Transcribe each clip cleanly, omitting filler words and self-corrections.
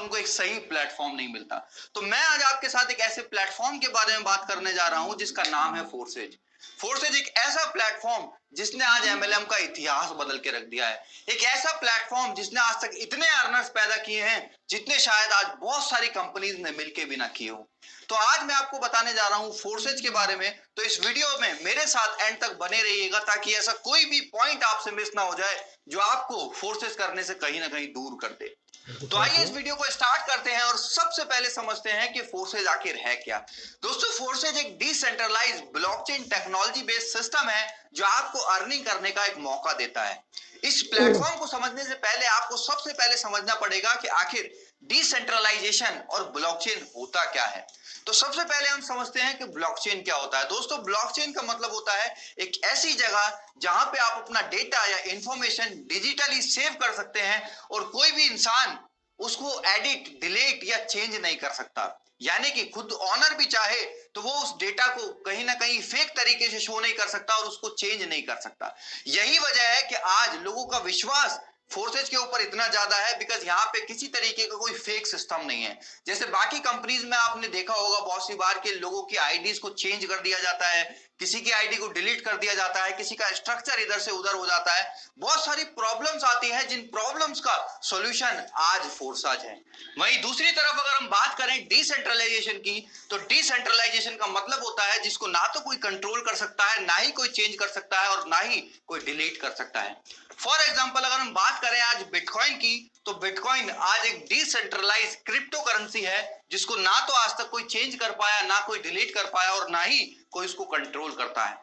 उनको एक सही प्लेटफॉर्म नहीं मिलता। तो मैं आज आपके साथ एक ऐसे प्लेटफॉर्म के बारे में बात करने जा रहा हूं जिसका नाम है फोर्सेज। फोर्सेज एक ऐसा प्लेटफॉर्म जिसने आज एमएलएम का इतिहास बदल के रख दिया है। एक ऐसा प्लेटफॉर्म जिसने आज तक इतने अर्नर्स पैदा किए हैं जितने शायद आज बहुत सारी कंपनीज ने मिलकर भी ना किए हो। तो आज मैं आपको बताने जा रहा हूं फोर्सेज के बारे में। तो इस वीडियो में मेरे साथ एंड तक बने रहिएगा ताकि ऐसा कोई भी पॉइंट आपसे मिस ना हो जाए जो आपको फोर्सेज करने से कहीं ना कहीं दूर कर दे। तो आइए इस वीडियो को स्टार्ट करते हैं और सबसे पहले समझते हैं कि फोर्सेज आखिर है क्या। दोस्तों, फोर्सेज एक decentralised blockchain technology based system है जो आपको अर्निंग करने का एक मौका देता है। इस प्लेटफॉर्म को समझने से पहले आपको सबसे पहले समझना पड़ेगा कि आखिर डिसेंट्रलाइजेशन और ब्लॉकचेन होता क्या है। तो सबसे पहले हम समझते हैं कि ब्लॉकचेन क्या होता है। दोस्तों, ब्लॉकचेन का मतलब होता है एक ऐसी जगह जहां पे आप अपना डेटा या इंफॉर्मेशन डिजिटली सेव कर सकते हैं और कोई भी इंसान उसको एडिट, डिलीट या चेंज नहीं कर सकता। यानी कि खुद ऑनर भी चाहे तो वो उस डेटा को कहीं ना कहीं फेक तरीके से शो नहीं कर सकता और उसको चेंज नहीं कर सकता। यही वजह है कि आज लोगों का विश्वास फोर्सेज के ऊपर इतना ज्यादा है बिकॉज यहाँ पे किसी तरीके का कोई फेक सिस्टम नहीं है। जैसे बाकी कंपनीज में आपने देखा होगा बहुत सी बार के लोगों की आईडीज को चेंज कर दिया जाता है, किसी की आईडी को डिलीट कर दिया जाता है, किसी का स्ट्रक्चर इधर से उधर हो जाता है। बहुत सारी प्रॉब्लम्स आती हैं जिन प्रॉब्लम्स का सॉल्यूशन आज फोर्सेज है। वहीं दूसरी तरफ अगर हम बात करें डिसेंट्रलाइजेशन की, तो डिसेंट्रलाइजेशन का मतलब होता है जिसको ना तो कोई कंट्रोल कर सकता है, ना ही कोई चेंज कर सकता है और ना ही कोई डिलीट कर सकता है। फॉर एग्जाम्पल अगर हम बात करें आज बिटकॉइन की, तो बिटकॉइन आज एक डिसेंट्रलाइज क्रिप्टो करेंसी है जिसको ना तो आज तक कोई चेंज कर पाया, ना कोई डिलीट कर पाया और ना ही कोई इसको कंट्रोल करता है।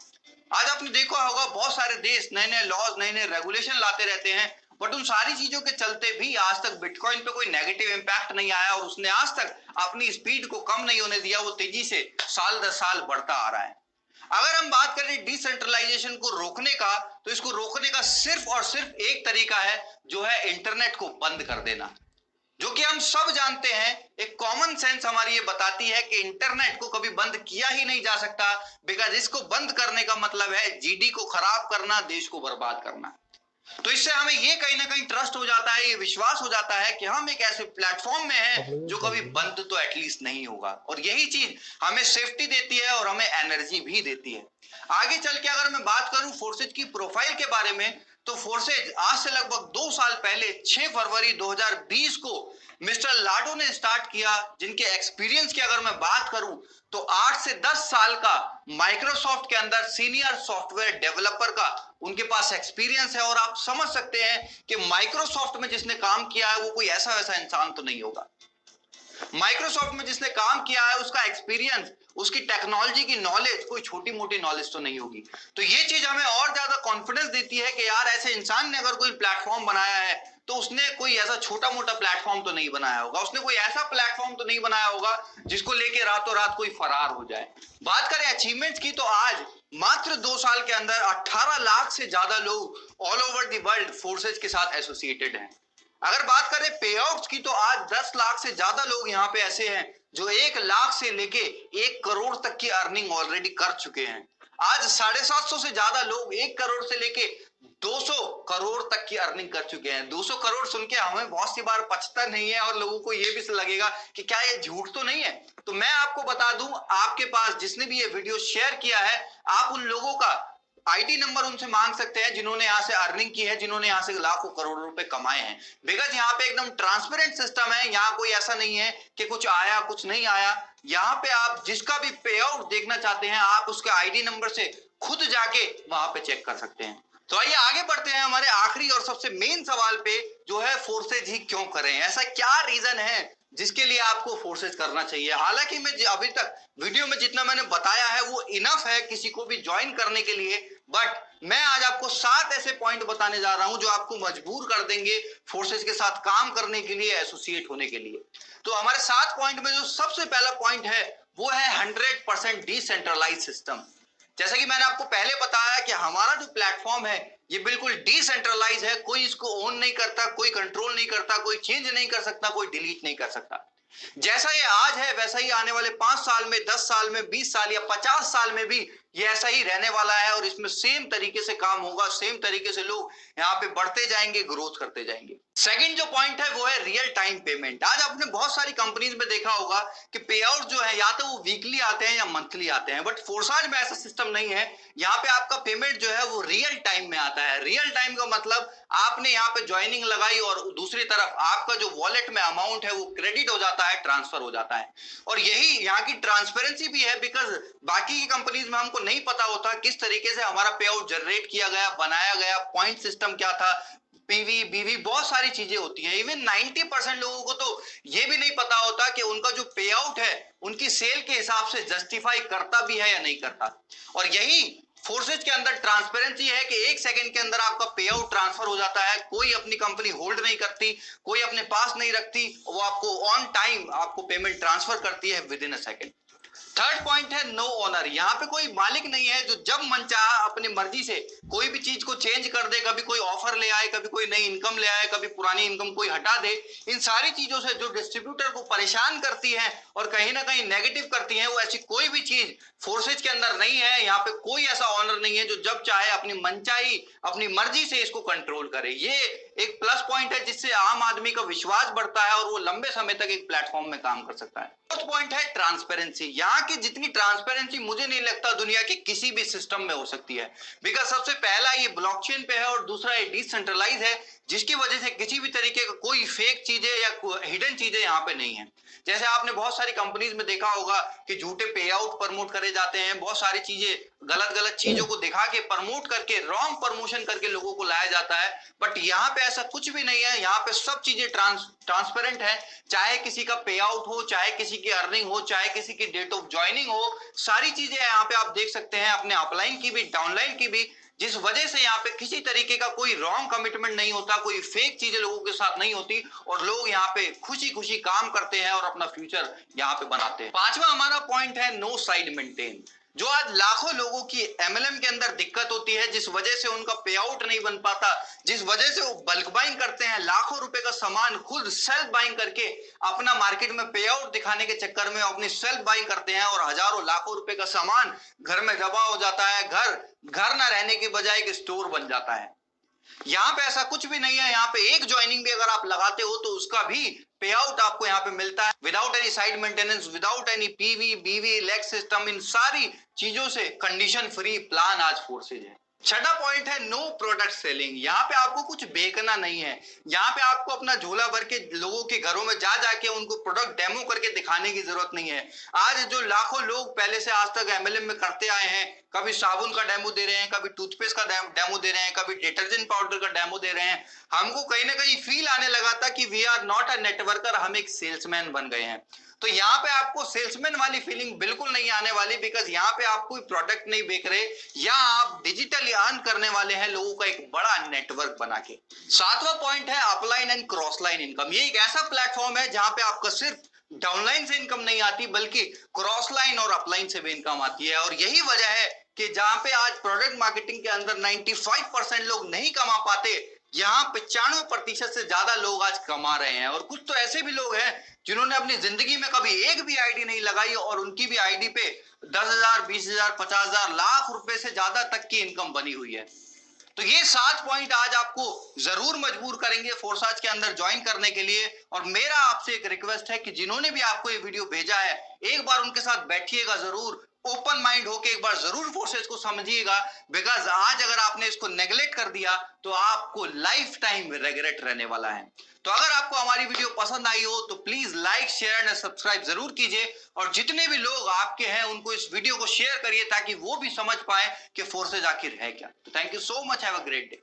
आज आपने देखा होगा बहुत सारे देश नए नए लॉज, नए नए रेगुलेशन लाते रहते हैं, बट उन सारी चीजों के चलते भी आज तक बिटकॉइन पे कोई नेगेटिव इंपैक्ट नहीं आया और उसने आज तक अपनी स्पीड को कम नहीं होने दिया। वो तेजी से साल दर साल बढ़ता आ रहा है। अगर हम बात करें डिसेंट्रलाइजेशन को रोकने का, तो इसको रोकने का सिर्फ और सिर्फ एक तरीका है जो है इंटरनेट को बंद कर देना। जो कि हम सब जानते हैं, एक कॉमन सेंस हमारी ये बताती है कि इंटरनेट को कभी बंद किया ही नहीं जा सकता बिकॉज इसको बंद करने का मतलब है जीडी को खराब करना, देश को बर्बाद करना। तो इससे हमें ये कहीं ना कहीं ट्रस्ट हो जाता है, ये विश्वास हो जाता है कि हम एक ऐसे प्लेटफॉर्म में हैं जो कभी बंद तो एटलीस्ट नहीं होगा और यही चीज हमें सेफ्टी देती है और हमें एनर्जी भी देती है। आगे चल के अगर मैं बात करूं फोर्सेज की प्रोफाइल के बारे में, तो फोर्सेज आज से लगभग 2 साल पहले 6 फरवरी 2020 को मिस्टर लाडो ने स्टार्ट किया, जिनके एक्सपीरियंस की अगर मैं बात करूं तो 8 से 10 साल का माइक्रोसॉफ्ट के अंदर सीनियर सॉफ्टवेयर डेवलपर का उनके पास एक्सपीरियंस है। और आप समझ सकते हैं कि माइक्रोसॉफ्ट में जिसने काम किया है वो कोई ऐसा वैसा इंसान तो नहीं होगा। माइक्रोसॉफ्ट में जिसने काम किया है उसका एक्सपीरियंस, उसकी टेक्नोलॉजी की नॉलेज कोई छोटी मोटी नॉलेज तो नहीं होगी। तो ये चीज हमें और ज्यादा कॉन्फिडेंस देती है कि यार ऐसे इंसान ने अगर कोई प्लेटफॉर्म बनाया है तो उसने कोई ऐसा छोटा मोटा प्लेटफॉर्म तो नहीं बनाया होगा, उसने कोई ऐसा प्लेटफॉर्म तो नहीं बनाया होगा जिसको लेके रातों रात कोई फरार हो जाए। बात करें अचीवमेंट्स की, तो आज मात्र 2 साल के अंदर 18 लाख से ज्यादा लोग all over the world forces के साथ एसोसिएटेड हैं। अगर बात करें पे आउट्स की, तो आज 10 लाख से ज्यादा लोग यहाँ पे ऐसे हैं जो 1 लाख से लेके 1 करोड़ तक की अर्निंग ऑलरेडी कर चुके हैं। आज 750 से ज्यादा लोग 1 करोड़ से लेके 200 करोड़ तक की अर्निंग कर चुके हैं। 200 करोड़ सुन के हमें बहुत सी बार पचता नहीं है और लोगों को ये भी लगेगा कि क्या ये झूठ तो नहीं है। तो मैं आपको बता दूं, आपके पास जिसने भी ये वीडियो शेयर किया है, आप उन लोगों का आईडी नंबर उनसे मांग सकते हैं जिन्होंने यहाँ से अर्निंग की है, जिन्होंने यहाँ से लाखों करोड़ों रुपए कमाए हैं। बिकॉज यहाँ पे एकदम ट्रांसपेरेंट सिस्टम है, यहाँ कोई ऐसा नहीं है कि कुछ आया कुछ नहीं आया। यहाँ पे आप जिसका भी पे आउट देखना चाहते हैं आप उसके आईडी नंबर से खुद जाके वहां पे चेक कर सकते हैं। तो आइए आगे बढ़ते हैं हमारे आखिरी और सबसे मेन सवाल पे, जो है फोर्सेज ही क्यों करें। ऐसा क्या रीजन है जिसके लिए आपको फोर्सेज करना चाहिए। हालांकि मैं अभी तक वीडियो में जितना मैंने बताया है वो इनफ है किसी को भी ज्वाइन करने के लिए, बट मैं आज आपको 7 ऐसे पॉइंट बताने जा रहा हूं जो आपको मजबूर कर देंगे फोर्सेज के साथ काम करने के लिए, एसोसिएट होने के लिए। तो हमारे 7 पॉइंट में जो सबसे पहला पॉइंट है वो है 100% डिसेंट्रलाइज सिस्टम। जैसा कि मैंने आपको पहले बताया कि हमारा जो प्लेटफॉर्म है ये बिल्कुल डिसेंट्रलाइज है, कोई इसको ओन नहीं करता, कोई कंट्रोल नहीं करता, कोई चेंज नहीं कर सकता, कोई डिलीट नहीं कर सकता। जैसा ये आज है वैसा ही आने वाले 5 साल में, 10 साल में, 20 साल या 50 साल में भी ये ऐसा ही रहने वाला है और इसमें सेम तरीके से काम होगा, सेम तरीके से लोग यहाँ पे बढ़ते जाएंगे, ग्रोथ करते जाएंगे। सेकंड जो पॉइंट है वो है रियल टाइम पेमेंट। आज आपने बहुत सारी कंपनीज में देखा होगा कि पे आउट जो है या तो वो वीकली आते हैं या मंथली आते हैं, बट फोर्साज में ऐसा सिस्टम नहीं है। यहाँ पे आपका पेमेंट जो है वो रियल टाइम में आता है। रियल टाइम का मतलब आपने यहाँ पे ज्वाइनिंग लगाई और दूसरी तरफ आपका जो वॉलेट में अमाउंट है वो क्रेडिट हो जाता है, ट्रांसफर हो जाता है। और यही यहाँ की ट्रांसपेरेंसी भी है, बिकॉज बाकी की कंपनीज में हमको नहीं पता होता किस तरीके से हमारा पे आउट जनरेट किया गया, बनाया गया, पॉइंट सिस्टम क्या था, पीवी बीवी बहुत सारी चीजें होती हैं। इवन 90% लोगों को तो ये भी नहीं पता होता कि उनका जो पे आउट है उनकी सेल के हिसाब से जस्टिफाई करता भी है या नहीं करता। और यही फोर्सेज के अंदर ट्रांसपेरेंसी है कि 1 सेकंड के अंदर आपका पे आउट ट्रांसफर हो जाता है। कोई अपनी कंपनी होल्ड नहीं करती, कोई अपने पास नहीं रखती, वो आपको ऑन टाइम आपको पेमेंट ट्रांसफर करती है with in a second. Third point है नो ओनर। यहाँ पे कोई मालिक नहीं है जो जब मन चाहा अपनी मर्जी से कोई भी चीज को चेंज कर दे, कभी कोई ऑफर ले आए, कभी कोई नई इनकम ले आए, कभी पुरानी इनकम कोई हटा दे। इन सारी चीजों से जो डिस्ट्रीब्यूटर को परेशान करती है और कहीं ना कहीं नेगेटिव करती है, वो ऐसी कोई भी चीज फोर्सेज के अंदर नहीं है। यहाँ पे कोई ऐसा ऑनर नहीं है जो जब चाहे अपनी मनचाही अपनी मर्जी से इसको कंट्रोल करे। ये एक प्लस पॉइंट है जिससे आम आदमी का विश्वास बढ़ता है और वो लंबे समय तक एक प्लेटफॉर्म में काम कर सकता है। फोर्थ पॉइंट है ट्रांसपेरेंसी। यहाँ की जितनी ट्रांसपेरेंसी मुझे नहीं लगता दुनिया के किसी भी सिस्टम में हो सकती है, बिकॉज सबसे पहला ये ब्लॉकचेन पे है और दूसरा ये डिसेंट्रलाइज है, जिसकी वजह से किसी भी तरीके का कोई फेक चीजें या हिडन चीजें यहाँ पे नहीं है। जैसे आपने बहुत सारी कंपनीज में देखा होगा कि झूठे पे आउट प्रमोट करे जाते हैं, बहुत सारी चीजें गलत गलत चीजों को दिखा के प्रमोट करके रॉन्ग प्रमोशन करके लोगों को लाया जाता है। बट यहाँ पे ऐसा कुछ भी नहीं है। यहाँ पे सब चीजें ट्रांसपेरेंट है। चाहे किसी का पे आउट हो, चाहे किसी की अर्निंग हो, चाहे किसी की डेट ऑफ ज्वाइनिंग हो, सारी चीजें यहाँ पे आप देख सकते हैं, अपने अपलाइन की भी डाउनलाइन की भी, जिस वजह से यहाँ पे किसी तरीके का कोई रॉन्ग कमिटमेंट नहीं होता, कोई फेक चीजें लोगों के साथ नहीं होती और लोग यहाँ पे खुशी खुशी काम करते हैं और अपना फ्यूचर यहाँ पे बनाते हैं। पांचवा हमारा पॉइंट है नो साइड मेंटेन। जो आज लाखों लोगों की एमएलएम के अंदर दिक्कत होती है, जिस वजह से उनका पे आउट नहीं बन पाता, जिस वजह से वो बल्क बाइंग करते हैं, लाखों रुपए का सामान खुद सेल्फ बाइंग करके अपना मार्केट में पे आउट दिखाने के चक्कर में अपनी सेल्फ बाइंग करते हैं और हजारों लाखों रुपए का सामान घर में जमा हो जाता है। घर ना रहने की बजाय एक स्टोर बन जाता है। यहाँ पे ऐसा कुछ भी नहीं है। यहाँ पे एक ज्वाइनिंग भी अगर आप लगाते हो तो उसका भी पे आउट आपको यहाँ पे मिलता है without any side maintenance, without any PV बीवी लेग सिस्टम। इन सारी चीजों से कंडीशन फ्री प्लान आज फोर्सेज है। छठा पॉइंट है नो प्रोडक्ट सेलिंग। यहाँ पे आपको कुछ बेचना नहीं है। यहाँ पे आपको अपना झोला भर के लोगों के घरों में जा जाके उनको प्रोडक्ट डेमो करके दिखाने की जरूरत नहीं है। आज जो लाखों लोग पहले से आज तक एमएलएम में करते आए हैं, कभी साबुन का डेमो दे रहे हैं, कभी टूथपेस्ट का डेमो दे रहे हैं, कभी डिटर्जेंट पाउडर का डेमो दे रहे हैं, हमको कहीं ना कहीं फील आने लगा था कि we are not a networker, हम एक सेल्समैन बन गए हैं। तो यहाँ पे आपको सेल्समैन वाली फीलिंग बिल्कुल नहीं आने वाली, बिकॉज यहाँ पे आप कोई प्रोडक्ट नहीं बेच रहे, या आप डिजिटली अर्न करने वाले हैं लोगों का एक बड़ा नेटवर्क बना के। सातवां पॉइंट है upline and cross line income. ये एक ऐसा प्लेटफॉर्म है जहां पे आपका सिर्फ डाउनलाइन से इनकम नहीं आती, बल्कि क्रॉस लाइन और अपलाइन से भी इनकम आती है। और यही वजह है कि जहां पे आज प्रोडक्ट मार्केटिंग के अंदर 95% लोग नहीं कमा पाते, यहाँ 95% से ज्यादा लोग आज कमा रहे हैं। और कुछ तो ऐसे भी लोग हैं जिन्होंने अपनी जिंदगी में कभी एक भी आईडी नहीं लगाई और उनकी भी आईडी पे 10,000, 20,000, 50,000, लाख रुपए से ज्यादा तक की इनकम बनी हुई है। तो ये 7 पॉइंट आज आपको जरूर मजबूर करेंगे फोर्साज के अंदर ज्वाइन करने के लिए। और मेरा आपसे एक रिक्वेस्ट है कि जिन्होंने भी आपको ये वीडियो भेजा है, एक बार उनके साथ बैठिएगा जरूर, ओपन माइंड होके एक बार जरूर फोर्सेज को समझिएगा। बिकॉज आज अगर आपने इसको नेग्लेक्ट कर दिया तो आपको लाइफ टाइम रिग्रेट रहने वाला है। तो अगर आपको हमारी वीडियो पसंद आई हो तो please like share and subscribe जरूर कीजिए, और जितने भी लोग आपके हैं उनको इस वीडियो को शेयर करिए ताकि वो भी समझ पाए कि फोर्सेज आखिर है क्या। तो thank you so much, have a great day.